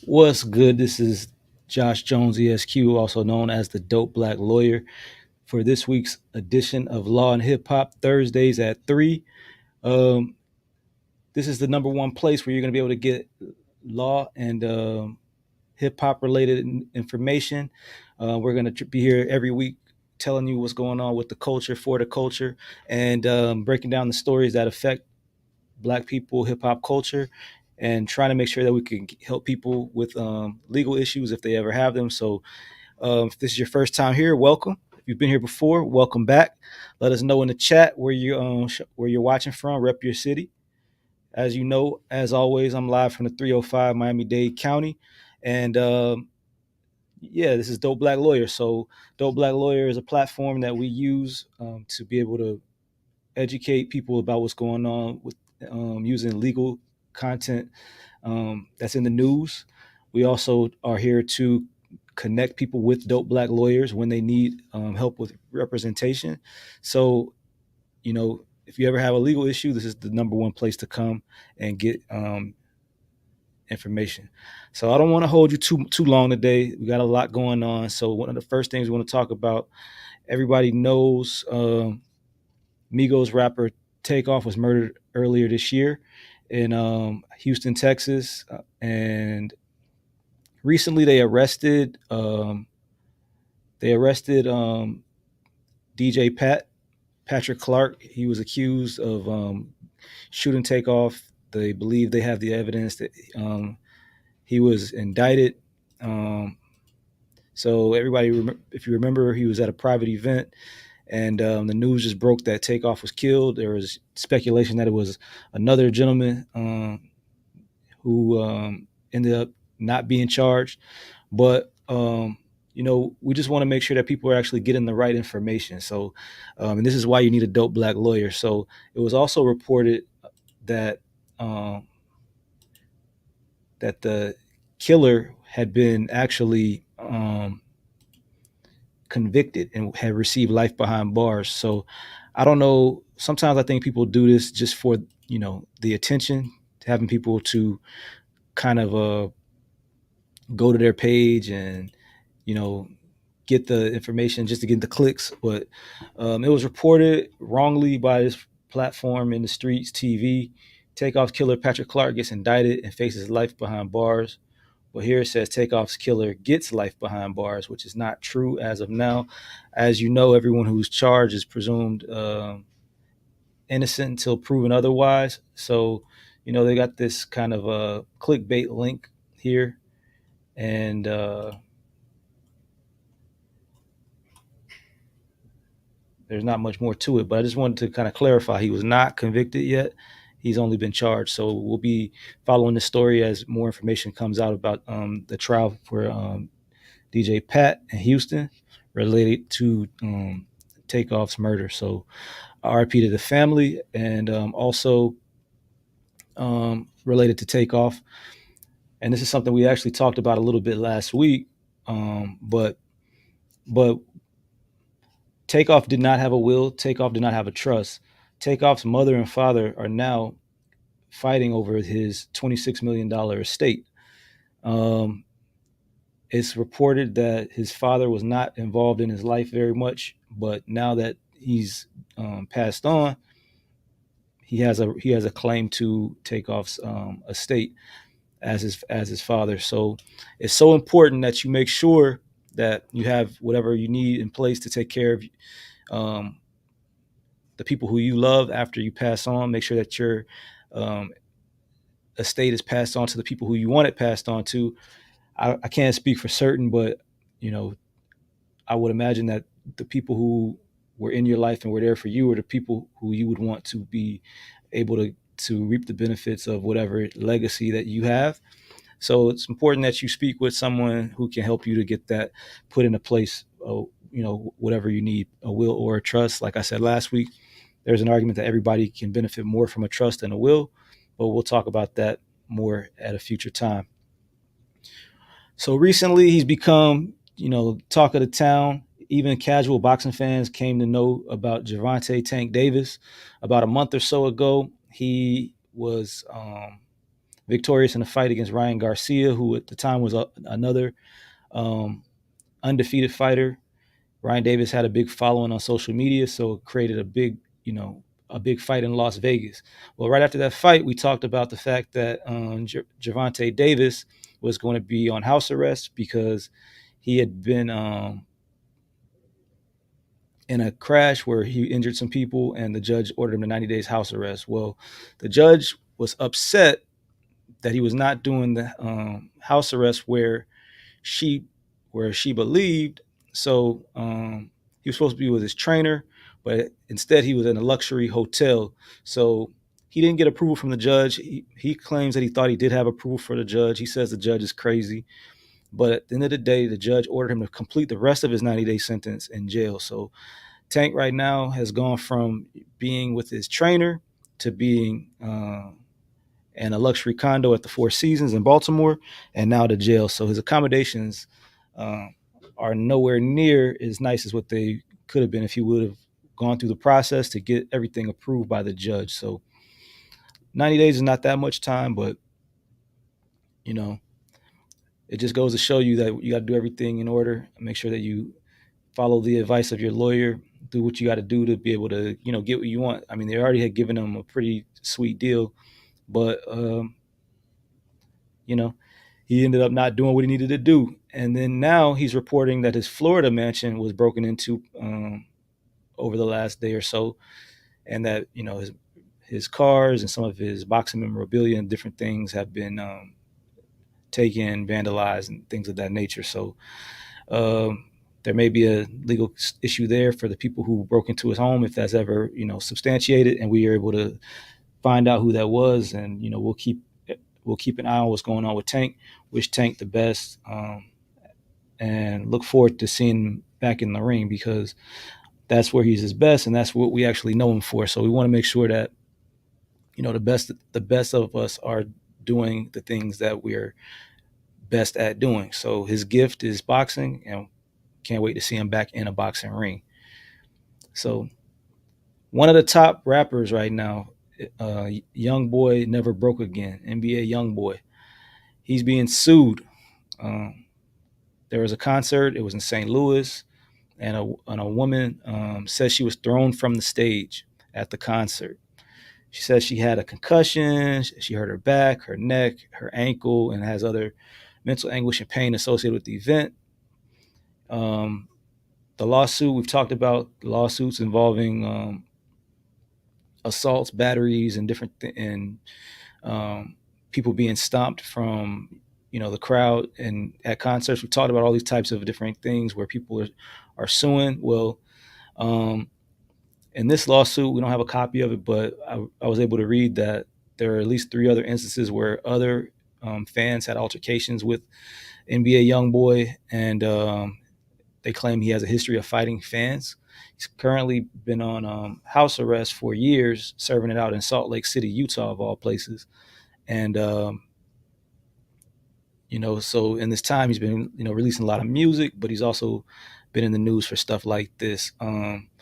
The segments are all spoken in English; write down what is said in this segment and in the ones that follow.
What's good? This is Josh Jones, ESQ, also known as the Dope Black Lawyer, for this week's edition of Law and Hip Hop Thursdays at 3. Um, this is the number one place where you're going to be able to get law and hip hop related information. We're going to be here every week telling you what's going on with the culture, for the culture, and breaking down the stories that affect Black people, hip hop culture, and trying to make sure that we can help people with legal issues if they ever have them. So, if this is your first time here, welcome. If you've been here before, welcome back. Let us know in the chat where you're watching from. Rep your city. As you know, as always, I'm live from the 305 Miami-Dade County, and yeah, this is Dope Black Lawyer. So, Dope Black Lawyer is a platform that we use to be able to educate people about what's going on with using legal content that's in the news. We also are here to connect people with dope Black lawyers when they need help with representation. So, if you ever have a legal issue, this is the number one place to come and get information. So I don't want to hold you too long today. We got a lot going on. So one of the first things we want to talk about, everybody knows Migos rapper Takeoff was murdered earlier this year in Houston, Texas, and recently they arrested DJ Patrick Clark. He was accused of shooting Takeoff. They believe they have the evidence that he was indicted. So everybody, if you remember, he was at a private event, and the news just broke that Takeoff was killed. There was speculation that it was another gentleman who ended up not being charged. But we just want to make sure that people are actually getting the right information. So, and this is why you need a dope Black lawyer. So it was also reported that that the killer had been actually convicted and had received life behind bars. So I don't know. Sometimes I think people do this just for the attention, having people to kind of go to their page and you know get the information just to get the clicks. But it was reported wrongly by this platform in the streets TV. Takeoff's killer Patrick Clark gets indicted and faces life behind bars. But here it says Takeoff's killer gets life behind bars, which is not true as of now. As you know, everyone who's charged is presumed innocent until proven otherwise. So, they got this kind of a clickbait link here, and there's not much more to it. But I just wanted to kind of clarify he was not convicted yet. He's only been charged. So we'll be following the story as more information comes out about the trial for DJ Pat in Houston related to Takeoff's murder. So RIP to the family, and also related to Takeoff. And this is something we actually talked about a little bit last week. But Takeoff did not have a will. Takeoff did not have a trust. Takeoff's mother and father are now fighting over his $26 million estate. It's reported that his father was not involved in his life very much, but now that he's passed on, he has a claim to Takeoff's estate as his father. So it's so important that you make sure that you have whatever you need in place to take care of the people who you love after you pass on. Make sure that your estate is passed on to the people who you want it passed on to. I can't speak for certain, but I would imagine that the people who were in your life and were there for you are the people who you would want to be able to reap the benefits of whatever legacy that you have. So it's important that you speak with someone who can help you to get that put into place. Whatever you need, a will or a trust. Like I said last week, there's an argument that everybody can benefit more from a trust than a will, but we'll talk about that more at a future time. So recently he's become, talk of the town. Even casual boxing fans came to know about Gervonta Tank Davis. About a month or so ago, he was victorious in a fight against Ryan Garcia, who at the time was another um, undefeated fighter. Ryan Davis had a big following on social media, so it created a big fight in Las Vegas. Well, right after that fight, we talked about the fact that Gervonta Davis was going to be on house arrest because he had been in a crash where he injured some people, and the judge ordered him to 90 days house arrest. Well, the judge was upset that he was not doing the house arrest she where she believed. So he was supposed to be with his trainer, but instead he was in a luxury hotel. So he didn't get approval from the judge. He claims that he thought he did have approval for the judge. He says the judge is crazy. But at the end of the day, the judge ordered him to complete the rest of his 90-day sentence in jail. So Tank right now has gone from being with his trainer to being in a luxury condo at the Four Seasons in Baltimore, and now to jail. So his accommodations uh, are nowhere near as nice as what they could have been if he would have gone through the process to get everything approved by the judge. So 90 days is not that much time, but you know, it just goes to show you that you got to do everything in order. Make sure that you follow the advice of your lawyer, do what you got to do to be able to, get what you want. I mean, they already had given him a pretty sweet deal, but you know, he ended up not doing what he needed to do. And then now he's reporting that his Florida mansion was broken into over the last day or so, and that his cars and some of his boxing memorabilia and different things have been taken, vandalized, and things of that nature. So there may be a legal issue there for the people who broke into his home if that's ever substantiated, and we are able to find out who that was, and we'll keep an eye on what's going on with Tank. Wish Tank the best, and look forward to seeing him back in the ring because that's where he's his best, and that's what we actually know him for. So we want to make sure that the best of us are doing the things that we're best at doing. So his gift is boxing, and can't wait to see him back in a boxing ring. So one of the top rappers right now, YOUNGBOY Never Broke Again, NBA YOUNGBOY. He's being sued. There was a concert. It was in St. Louis, and a woman says she was thrown from the stage at the concert. She says she had a concussion. She hurt her back, her neck, her ankle, and has other mental anguish and pain associated with the event. The lawsuit, we've talked about lawsuits involving assaults, batteries, and and people being stomped from the crowd and at concerts. We talked about all these types of different things where people are suing. Well, in this lawsuit, we don't have a copy of it, but I was able to read that there are at least 3 other instances where other fans had altercations with NBA YoungBoy, and they claim he has a history of fighting fans. He's currently been on house arrest for years, serving it out in Salt Lake City, Utah, of all places. And so in this time, he's been releasing a lot of music, but he's also been in the news for stuff like this.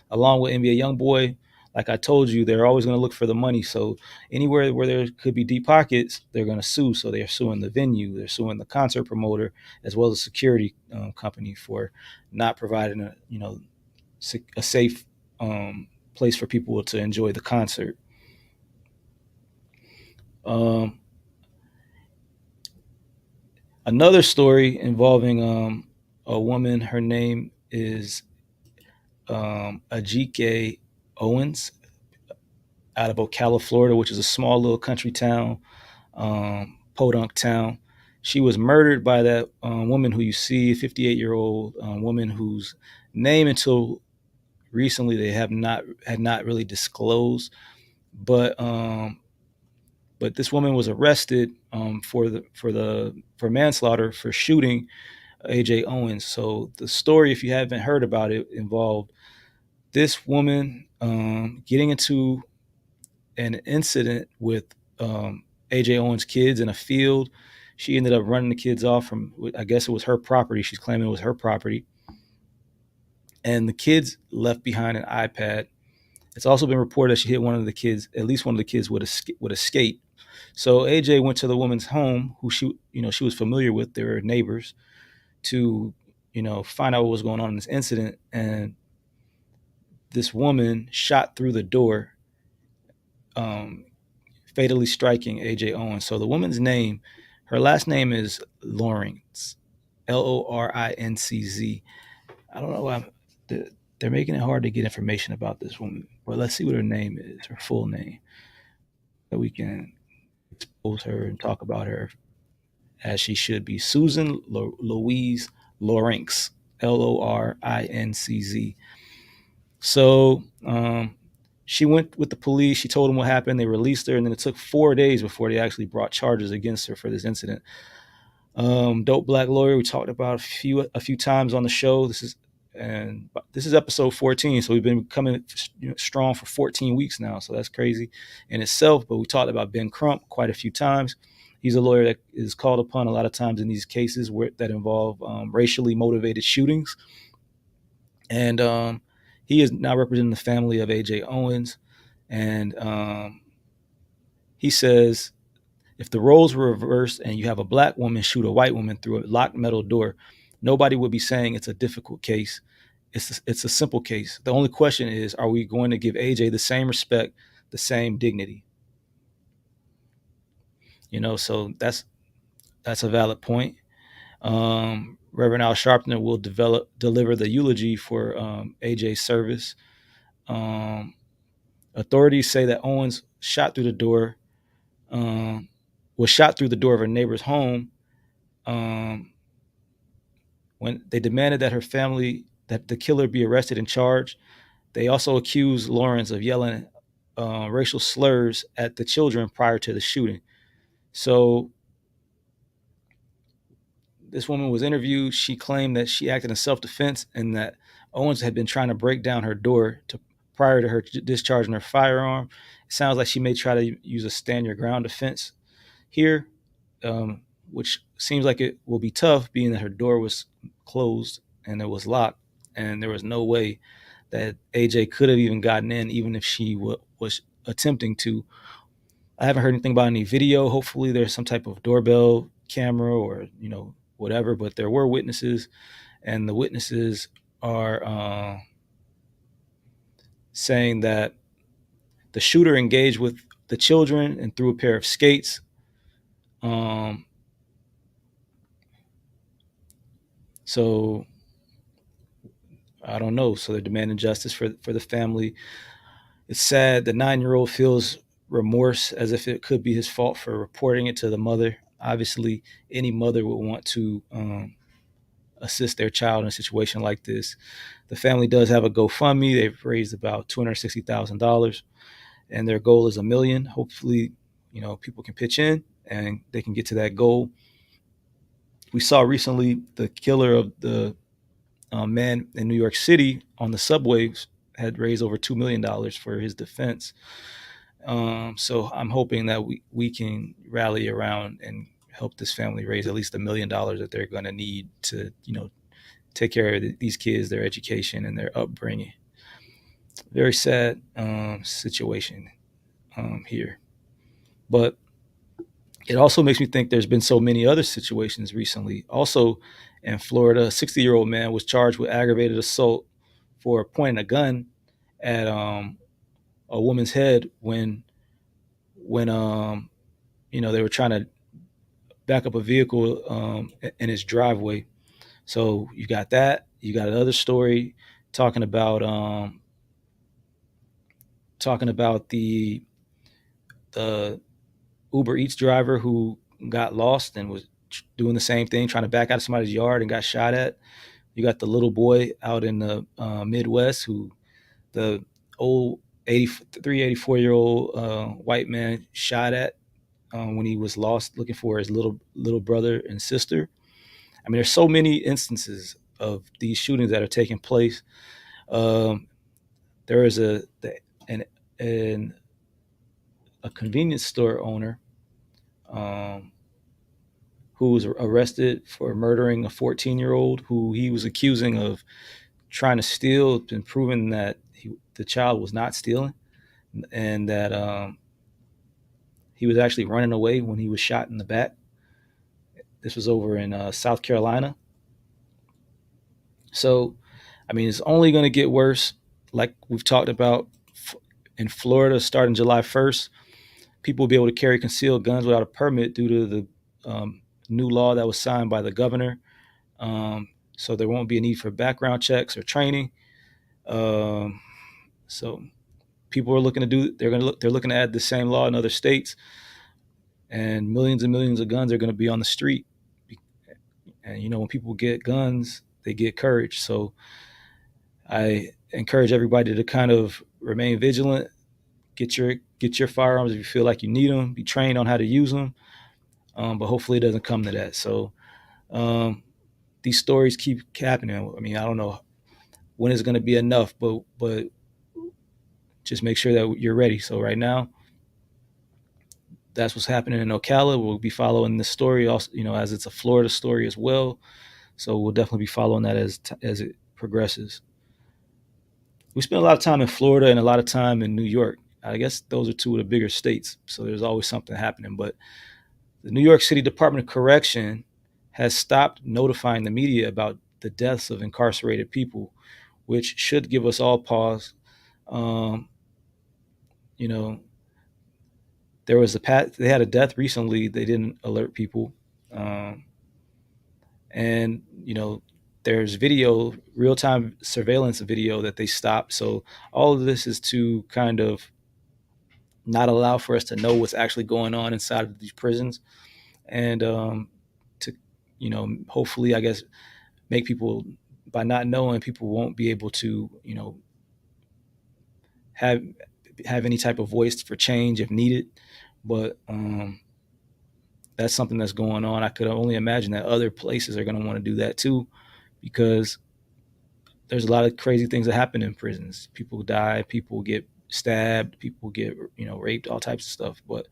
Along with NBA YoungBoy, like I told you, they're always going to look for the money. So anywhere where there could be deep pockets, they're going to sue. So they're suing the venue, they're suing the concert promoter, as well as a security company for not providing a safe place for people to enjoy the concert. Another story involving a woman. Her name is AJ Owens, out of Ocala, Florida, which is a small little country town, podunk town. She was murdered by that woman who you see, a 58-year-old woman whose name until recently they had not really disclosed, but this woman was arrested for manslaughter for shooting AJ Owens. So the story, if you haven't heard about it, involved this woman getting into an incident with AJ Owens' kids in a field. She ended up running the kids off from, I guess it was her property. She's claiming it was her property. And the kids left behind an iPad. It's also been reported that she hit one of the kids, at least one of the kids, with a skate. So AJ went to the woman's home, who she was familiar with. They were neighbors, to find out what was going on in this incident. And this woman shot through the door, um, fatally striking AJ Owens. So the woman's name, her last name is Lawrence, Lorincz. I don't know why they're making it hard to get information about this woman. But let's see what her name is, her full name, so we can expose her and talk about her as she should be. Susan Louise Lawrence, Lorincz. So she went with the police. She told them what happened. They released her, and then it took 4 days before they actually brought charges against her for this incident. Dope Black Lawyer, we talked about a few times on the show. This is episode 14, so we've been coming strong for 14 weeks now. So that's crazy in itself. But we talked about Ben Crump quite a few times. He's a lawyer that is called upon a lot of times in these cases that involve racially motivated shootings. And he is now representing the family of AJ Owens. And he says, if the roles were reversed and you have a black woman shoot a white woman through a locked metal door, nobody would be saying it's a difficult case. It's a simple case. The only question is, are we going to give AJ the same respect, the same dignity? So that's a valid point. Reverend Al Sharpton will deliver the eulogy for AJ's service. Authorities say that Owens was shot through the door of her neighbor's home. When they demanded that the killer be arrested and charged, they also accused Lawrence of yelling racial slurs at the children prior to the shooting. So this woman was interviewed. She claimed that she acted in self-defense and that Owens had been trying to break down her door prior to her discharging her firearm. It sounds like she may try to use a stand your ground defense here, which seems like it will be tough, being that her door was closed and it was locked, and there was no way that AJ could have even gotten in, even if she was attempting to. I haven't heard anything about any video. Hopefully there's some type of doorbell camera or whatever, but there were witnesses, and the witnesses are saying that the shooter engaged with the children and threw a pair of skates. So I don't know. So they're demanding justice for the family. It's sad. The 9-year-old feels remorse, as if it could be his fault for reporting it to the mother. Obviously, any mother would want to assist their child in a situation like this. The family does have a GoFundMe. They've raised about $260,000, and their goal is $1 million. Hopefully, people can pitch in and they can get to that goal. We saw recently the killer of the man in New York City on the subways had raised over $2 million for his defense. So I'm hoping that we can rally around and help this family raise at least $1 million that they're going to need to, take care of these kids, their education and their upbringing. Very sad situation here. But it also makes me think there's been so many other situations recently. Also in Florida, a 60-year-old man was charged with aggravated assault for pointing a gun at a woman's head when they were trying to back up a vehicle in his driveway. So you got that. You got another story talking about the Uber Eats driver who got lost and was doing the same thing, trying to back out of somebody's yard and got shot at. You got the little boy out in the Midwest who the old 84-year-old white man shot at when he was lost looking for his little brother and sister. I mean, there's so many instances of these shootings that are taking place. There is a convenience store owner who was arrested for murdering a 14-year-old who he was accusing of trying to steal, it's been proven that the child was not stealing, and that he was actually running away when he was shot in the back. This was over in South Carolina. So, I mean, it's only going to get worse. Like we've talked about in Florida, starting July 1st, people will be able to carry concealed guns without a permit due to the new law that was signed by the governor. So there won't be a need for background checks or training. Um, so people are looking to do. They're looking to add the same law in other states, and millions of guns are going to be on the street. And when people get guns, they get courage. So I encourage everybody to kind of remain vigilant. Get your firearms if you feel like you need them. Be trained on how to use them. But hopefully it doesn't come to that. So um, these stories keep happening. I mean, I don't know when it's going to be enough, but just make sure that you're ready. So right now, that's what's happening in Ocala. We'll be following this story also, as it's a Florida story as well. So we'll definitely be following that as it progresses. We spent a lot of time in Florida and a lot of time in New York. I guess those are two of the bigger states. So there's always something happening. But the New York City Department of Correction has stopped notifying the media about the deaths of incarcerated people, which should give us all pause. Um, you know, they had a death recently. They didn't alert people, um, and there's real time surveillance video that they stopped. So all of this is to kind of not allow for us to know what's actually going on inside of these prisons, and to hopefully, I guess, make people, by not knowing, people won't be able to have any type of voice for change if needed. But that's something that's going on. I could only imagine that other places are going to want to do that too, because there's a lot of crazy things that happen in prisons. People die, people get stabbed, people get raped, all types of stuff. But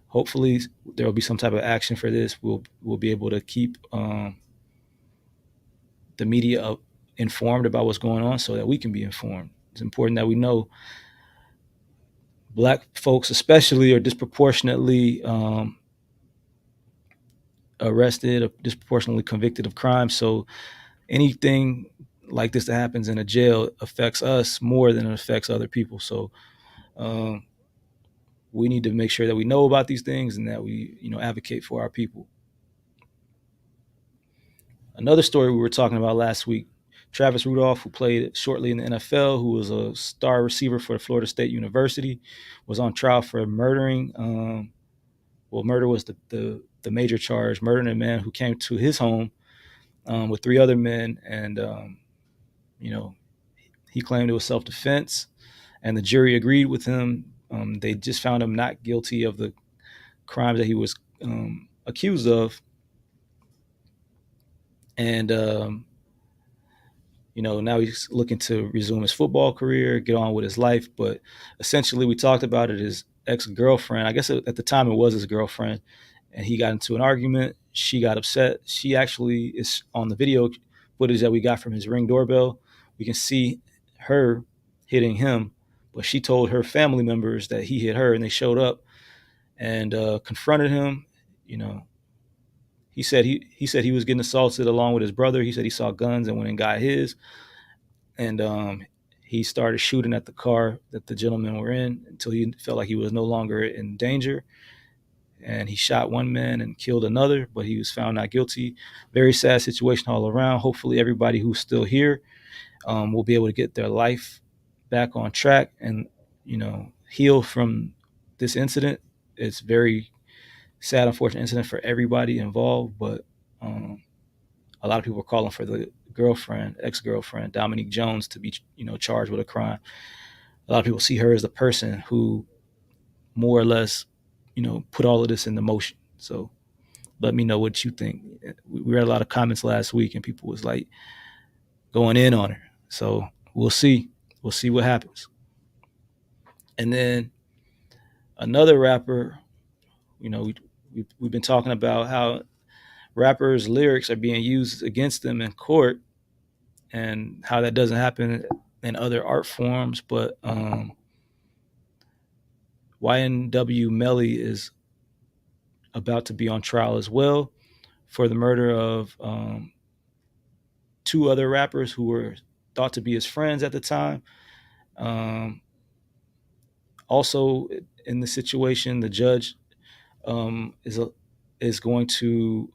hopefully there will be some type of action for this. We'll be able to keep the media informed about what's going on so that we can be informed. It's important that we know Black folks especially are disproportionately arrested or disproportionately convicted of crime. So anything like this that happens in a jail affects us more than it affects other people. So um, we need to make sure that we know about these things and that we advocate for our people. Another story we were talking about last week, Travis Rudolph, who played shortly in the NFL, who was a star receiver for Florida State University, was on trial for murdering. Murder was the major charge, murdering a man who came to his home with three other men, and he claimed it was self-defense, and the jury agreed with him. They just found him not guilty of the crimes that he was accused of, and now he's looking to resume his football career, get on with his life. But essentially, we talked about it, his ex-girlfriend, I guess at the time it was his girlfriend, and he got into an argument. She got upset. She actually is on the video footage that we got from his Ring doorbell. We can see her hitting him, but she told her family members that he hit her, and they showed up and confronted him. He said he was getting assaulted along with his brother. He said he saw guns and went and got his, and he started shooting at the car that the gentlemen were in until he felt like he was no longer in danger. And he shot one man and killed another, but he was found not guilty. Very sad situation all around. Hopefully everybody who's still here will be able to get their life back on track and heal from this incident. It's very sad, unfortunate incident for everybody involved, but a lot of people are calling for the ex-girlfriend, Dominique Jones, to be charged with a crime. A lot of people see her as the person who more or less put all of this into motion. So let me know what you think. We read a lot of comments last week and people was like going in on her. So we'll see what happens. And then another rapper, we've been talking about how rappers' lyrics are being used against them in court, and how that doesn't happen in other art forms. But YNW Melly is about to be on trial as well for the murder of two other rappers who were thought to be his friends at the time. Um, Also, in the situation, the judge um, is a, is going to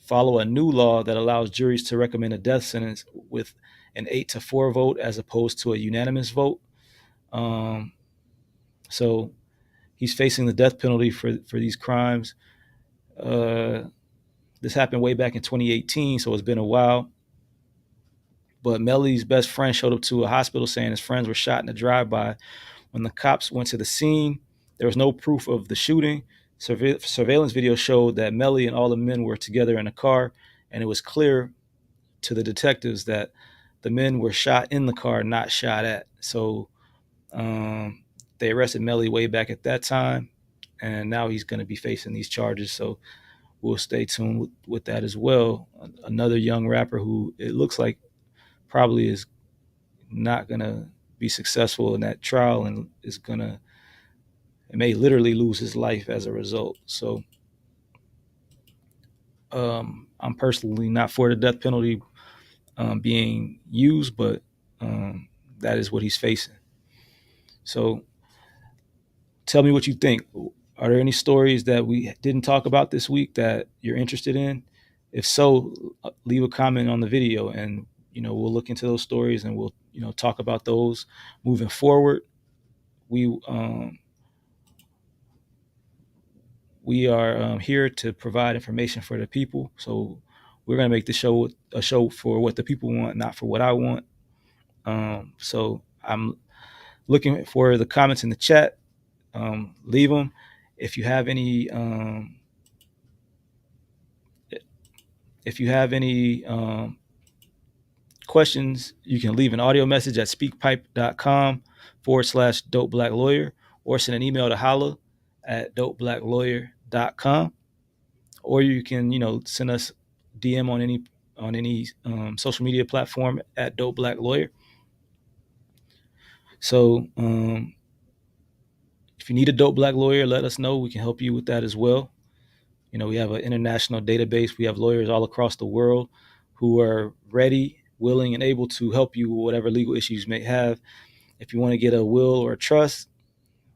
follow a new law that allows juries to recommend a death sentence with an 8-4 vote as opposed to a unanimous vote. Um, so he's facing the death penalty for these crimes. Uh, this happened way back in 2018, so it's been a while. But Melly's best friend showed up to a hospital saying his friends were shot in a drive-by. When the cops went to the scene, there was no proof of the shooting. Surveillance video showed that Melly and all the men were together in a car, and it was clear to the detectives that the men were shot in the car, not shot at. So they arrested Melly way back at that time, and now he's going to be facing these charges. So we'll stay tuned with that as well. Another young rapper who it looks like probably is not going to be successful in that trial and is going to, it may literally lose his life as a result. So I'm personally not for the death penalty being used, but that is what he's facing. So tell me what you think. Are there any stories that we didn't talk about this week that you're interested in? If so, leave a comment on the video, and we'll look into those stories, and we'll talk about those moving forward. We are here to provide information for the people, so we're going to make the show a show for what the people want, not for what I want. So I'm looking for the comments in the chat. Leave them. If you have any questions, you can leave an audio message at speakpipe.com/dope black lawyer, or send an email to holla@dopebblacklawyer.com, or you can send us DM on any social media platform at dope black lawyer. So if you need a dope black lawyer, let us know. We can help you with that as well. We have an international database. We have lawyers all across the world who are ready, willing, and able to help you with whatever legal issues you may have. If you want to get a will or a trust,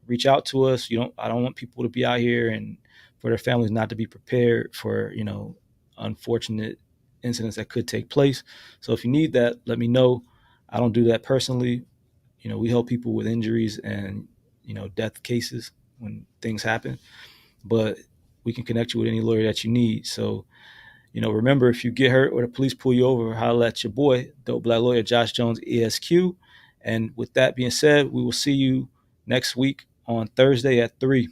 reach out to us. I don't want people to be out here and for their families not to be prepared for unfortunate incidents that could take place. So if you need that, let me know. I don't do that personally. We help people with injuries and death cases when things happen, but we can connect you with any lawyer that you need. So remember, if you get hurt or the police pull you over, holla at your boy, Dope Black Lawyer Josh Jones, ESQ. And with that being said, we will see you next week on Thursday at 3.